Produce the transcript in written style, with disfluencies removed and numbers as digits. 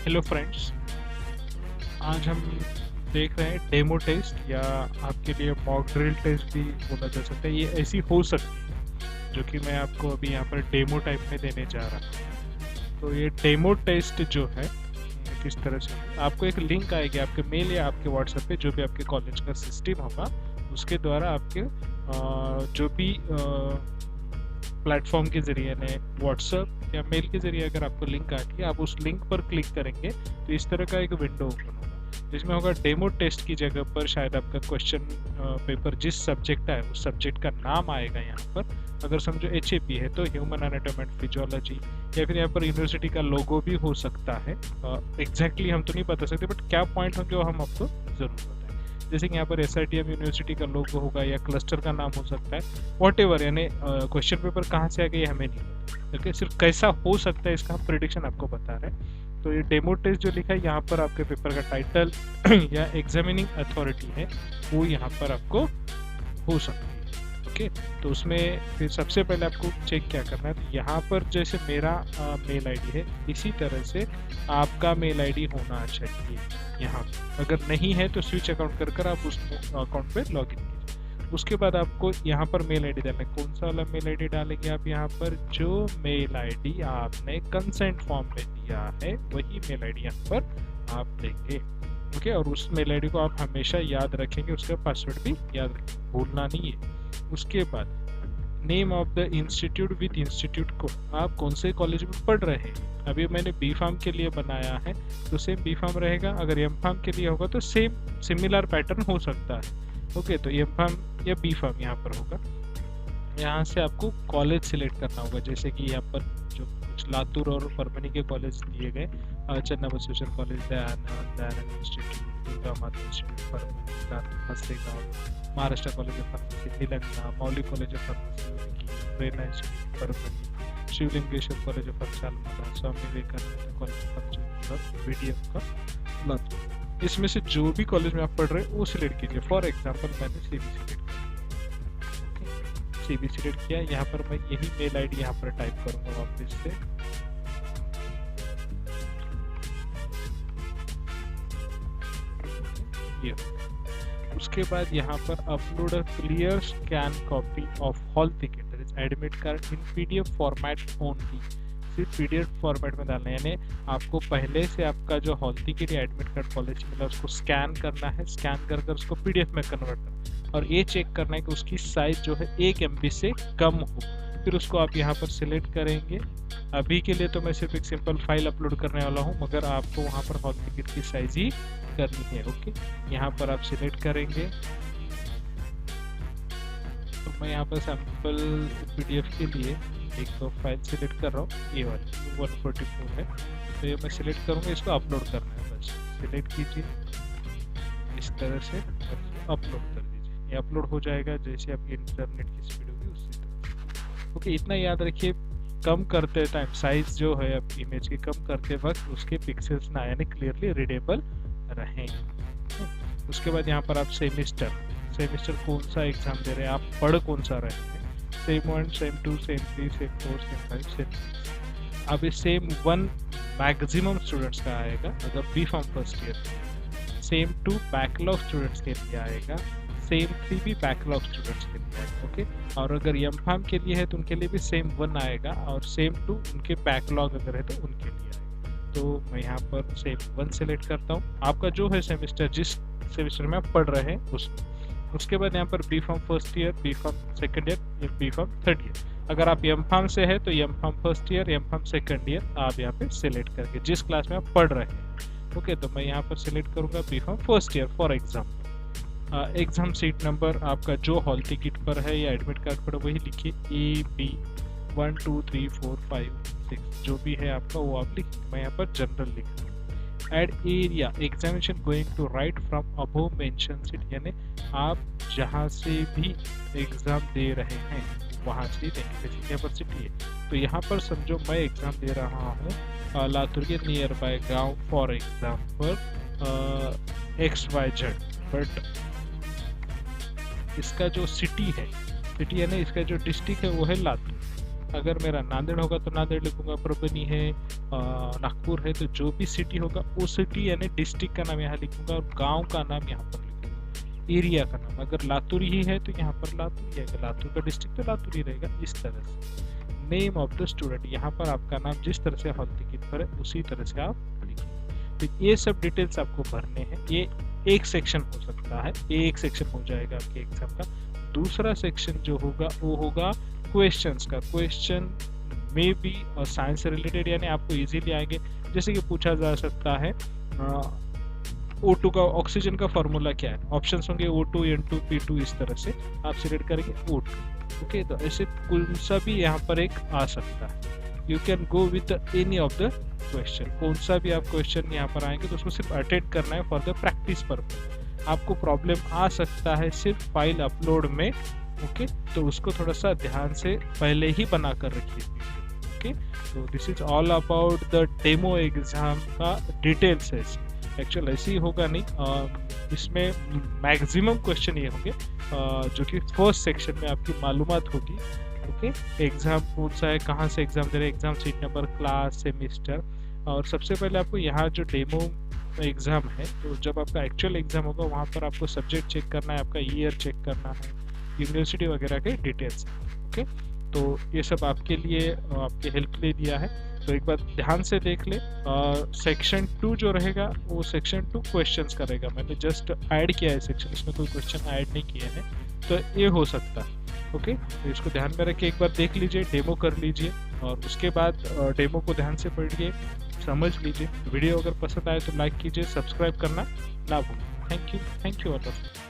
Hello friends, आज हम देख रहे हैं डेमो टेस्ट या आपके लिए मॉक ड्रिल टेस्ट भी बोला जा सकता है। ये ऐसी हो सकती है जो कि मैं आपको अभी यहाँ पर डेमो टाइप में देने जा रहा हूँ। तो ये डेमो टेस्ट जो है किस तरह से, आपको एक लिंक आएगी आपके मेल या आपके व्हाट्सएप पे, जो भी आपके कॉलेज का सिस्टम होगा उसके द्वारा आपके जो भी प्लेटफॉर्म के जरिए ने व्हाट्सएप या मेल के जरिए अगर आपको लिंक आती है, आप उस लिंक पर क्लिक करेंगे तो इस तरह का एक विंडो ओपन होगा जिसमें होगा डेमो टेस्ट की जगह पर शायद आपका क्वेश्चन पेपर जिस सब्जेक्ट का है उस सब्जेक्ट का नाम आएगा यहाँ पर। अगर समझो HAP है तो ह्यूमन एनाटॉमी एंड फिजियोलॉजी, या फिर यहाँ पर यूनिवर्सिटी का लोगो भी हो सकता है। एग्जैक्टली हम तो नहीं बता सकते, बट क्या पॉइंट होंगे वो हम आपको जरूर बताएं। जैसे कि यहाँ पर SITM यूनिवर्सिटी का लोगो होगा या क्लस्टर का नाम हो सकता है, वॉट एवर, यानी क्वेश्चन पेपर कहाँ से आ गया ये हमें नहीं पता। ओके, सिर्फ कैसा हो सकता है इसका हम प्रिडिक्शन आपको बता रहे हैं। तो ये डेमो टेस्ट जो लिखा है यहाँ पर आपके पेपर का टाइटल या एग्जामिनिंग अथॉरिटी है वो यहाँ पर आपको हो सकती है। ओके, तो उसमें फिर सबसे पहले आपको चेक क्या करना है, तो यहाँ पर जैसे मेरा मेल आईडी है इसी तरह से आपका मेल आईडी होना चाहिए। यहाँ अगर नहीं है तो स्विच अकाउंट कर आप उस अकाउंट पे लॉग इन कीजिए। उसके बाद आपको यहाँ पर मेल आईडी डालना है। कौन सा वाला मेल आईडी डालेंगे आप, यहाँ पर जो मेल आईडी आपने कंसेंट फॉर्म में दिया है वही मेल आईडी यहाँ पर आप देंगे। ओके, और उस मेल आईडी को आप हमेशा याद रखेंगे, उसका पासवर्ड भी याद रखेंगे, भूलना नहीं है। उसके बाद name of the institute with institute को, आप कौन से कॉलेज में पढ़ रहे हैं। अभी मैंने बी फार्म के लिए बनाया है तो सेम बी फार्म रहेगा, अगर एम फार्म के लिए होगा तो सेम सिमिलर पैटर्न हो सकता है। ओके, तो एम फार्म या बी फार्म यहाँ पर होगा। यहाँ से आपको कॉलेज सिलेक्ट करना होगा, जैसे कि यहाँ पर जो कुछ लातूर और परभनी के कॉलेज दिए गए, Channa Basaveshwar college, Dayanand institute, Durga Mata institute Parbhani, Hastegaon, Maharashtra college of pharmacy Telangana, Mauli college of pharmacy Prerna institute Parbhani, Shivlingeshwar college of Shalmala, Swami Vivekanand college of pharmacy BDF का लातूर। इसमें से जो भी कॉलेज में आप पढ़ रहे हैं वो सिलेक्ट कीजिए। फॉर एग्जांपल मैंने CB सिलेक्ट किया, CB सिलेक्ट किया। यहाँ पर मैं यही मेल आईडी यहाँ पर टाइप करूंगा वापस से। ये उसके बाद यहाँ पर upload a clear scan copy of hall ticket, that is admit card in PDF format only. सिर्फ PDF फॉर्मेट में डालना है, यानी आपको पहले से आपका जो हॉल टिकट या एडमिट कार्ड कॉलेज मिला उसको स्कैन करना है, स्कैन कर उसको PDF में कन्वर्ट करना है, और ये चेक करना है कि उसकी साइज जो है 1 MB से कम हो। फिर उसको आप यहाँ पर सिलेक्ट करेंगे। अभी के लिए तो मैं सिर्फ एक सिंपल फाइल अपलोड करने वाला हूँ, मगर आपको वहाँ पर हॉल टिकट की साइज ही करनी है। ओके, यहाँ पर आप सिलेक्ट करेंगे। तो मैं यहाँ पर सैम्पल PDF के लिए एक तो फाइल सिलेक्ट कर रहा हूँ, ये वाली 144 है, तो ये मैं सिलेक्ट करूँगा, इसको अपलोड करना है। बस सिलेक्ट कीजिए इस तरह से और अपलोड कर दीजिए, ये अपलोड हो जाएगा जैसे आपकी इंटरनेट की स्पीड होगी उसी तरह। ओके, इतना याद रखिए, कम करते टाइम साइज जो है आप इमेज की कम करते वक्त उसके पिक्सल्स ना यानी क्लियरली रीडेबल रहें। उसके बाद यहाँ पर आप सेमिस्टर कौन सा एग्जाम दे रहे हैं, आप पढ़ कौन सा रहे हैं, same 1, same 2, same 3, same 4, same 5, same 6। अब इस सेम 1 मैक्सिमम स्टूडेंट्स का आएगा अगर B pharm first year, sem 2 backlog students के लिए आएगा, सेम 3 भी बैकलॉग स्टूडेंट्स के लिए आएगा। ओके, और अगर एम फार्म के लिए है तो उनके लिए भी सेम 1 आएगा, और सेम 2 उनके बैकलॉग अगर है तो उनके लिए आएगा। तो मैं यहाँ पर सेम 1 सेलेक्ट करता हूँ, आपका जो है सेमेस्टर जिस सेमेस्टर में आप पढ़ रहे हैं उसमें। उसके बाद यहाँ पर B pharm first year, B pharm second year या बी फार्म थर्ड ईयर। अगर आप एम फार्म से है तो M pharm first year, M pharm second year आप यहाँ पे सिलेक्ट करके जिस क्लास में आप पढ़ रहे हैं। ओके, तो मैं यहाँ पर सिलेक्ट करूँगा B pharm first year for example. Exam seat number आपका जो हॉल टिकट पर है या एडमिट कार्ड पर वही लिखिए, AB 1 2 3 4 5 6 जो भी है आपका वो आप लिखिए। मैं यहाँ पर जनरल लिख रहा हूँ। Ad area examination going to write from above mentioned seat, यानी आप जहाँ से भी एग्जाम दे रहे हैं वहाँ से देंगे। जैसे यहाँ पर सिटी है तो यहाँ पर समझो मैं एग्जाम दे रहा हूँ लातूर के नियर बाय गाँव फॉर एग्जाम्पल XYZ, बट इसका जो सिटी है, सिटी यानी इसका जो डिस्ट्रिक्ट है वो है लातूर। अगर मेरा नांदेड़ होगा तो नांदेड़ लिखूंगा, परभणी है, नागपुर है, तो जो भी सिटी होगा वो सिटी यानी डिस्ट्रिक्ट का नाम यहाँ लिखूंगा और गांव का नाम यहाँ पर लिखूंगा, एरिया का नाम। अगर लातूर ही है तो यहाँ पर लातूर ही है, अगर लातूर का डिस्ट्रिक्ट तो लातूर ही रहेगा। इस तरह से नेम ऑफ द स्टूडेंट, यहाँ पर आपका नाम जिस तरह से हॉल टिकट पर है उसी तरह से आप लिखेंगे। तो ये सब डिटेल्स आपको भरने हैं। ये एक सेक्शन हो सकता है, ये एक सेक्शन हो जाएगा आपके एग्जाम का। दूसरा सेक्शन जो होगा वो होगा क्वेश्चंस का। क्वेश्चन में भी साइंस से रिलेटेड यानी आपको इजीली आएंगे। जैसे कि पूछा जा सकता है O2 का, ऑक्सीजन का फॉर्मूला क्या है, ऑप्शंस होंगे O2, N2, P2, इस तरह से आप सिलेक्ट करेंगे O2। ओके, तो ऐसे कौन सा भी यहाँ पर एक आ सकता है। You can go with any of the question, कौन सा भी आप क्वेश्चन यहाँ पर आएंगे तो उसको सिर्फ अटेंड करना है फॉर द प्रैक्टिस पर्पज। आपको प्रॉब्लम आ सकता है सिर्फ फाइल अपलोड में। ओके, तो उसको थोड़ा सा ध्यान से पहले ही बना कर रखिए। ओके, तो this is all about the demo exam का डिटेल्स है। एक्चुअल ऐसे ही होगा नहीं, इसमें मैक्सिमम क्वेश्चन ये होंगे जो कि फर्स्ट सेक्शन में आपकी मालूमात होगी। ओके, एग्जाम कौन सा है, कहाँ से एग्जाम दे रहे हैं, exam seat number, class, semester. और सबसे पहले आपको यहाँ जो डेमो एग्जाम है, तो जब आपका एक्चुअल एग्जाम होगा वहाँ पर आपको सब्जेक्ट चेक करना है, आपका ईयर चेक करना है, यूनिवर्सिटी वगैरह के डिटेल्स। ओके, तो ये सब आपके लिए आपके हेल्प ले दिया है। तो एक बार ध्यान से देख ले। सेक्शन 2 जो रहेगा वो सेक्शन 2 क्वेश्चंस करेगा। मैंने जस्ट ऐड किया है सेक्शन, इसमें कोई क्वेश्चन ऐड नहीं किए हैं, तो ये हो सकता है। ओके, तो इसको ध्यान में रख के एक बार देख लीजिए, डेमो कर लीजिए और उसके बाद डेमो को ध्यान से पढ़िए, समझ लीजिए। वीडियो अगर पसंद आए तो लाइक कीजिए, सब्सक्राइब करना ना भूलें। Thank you all of you.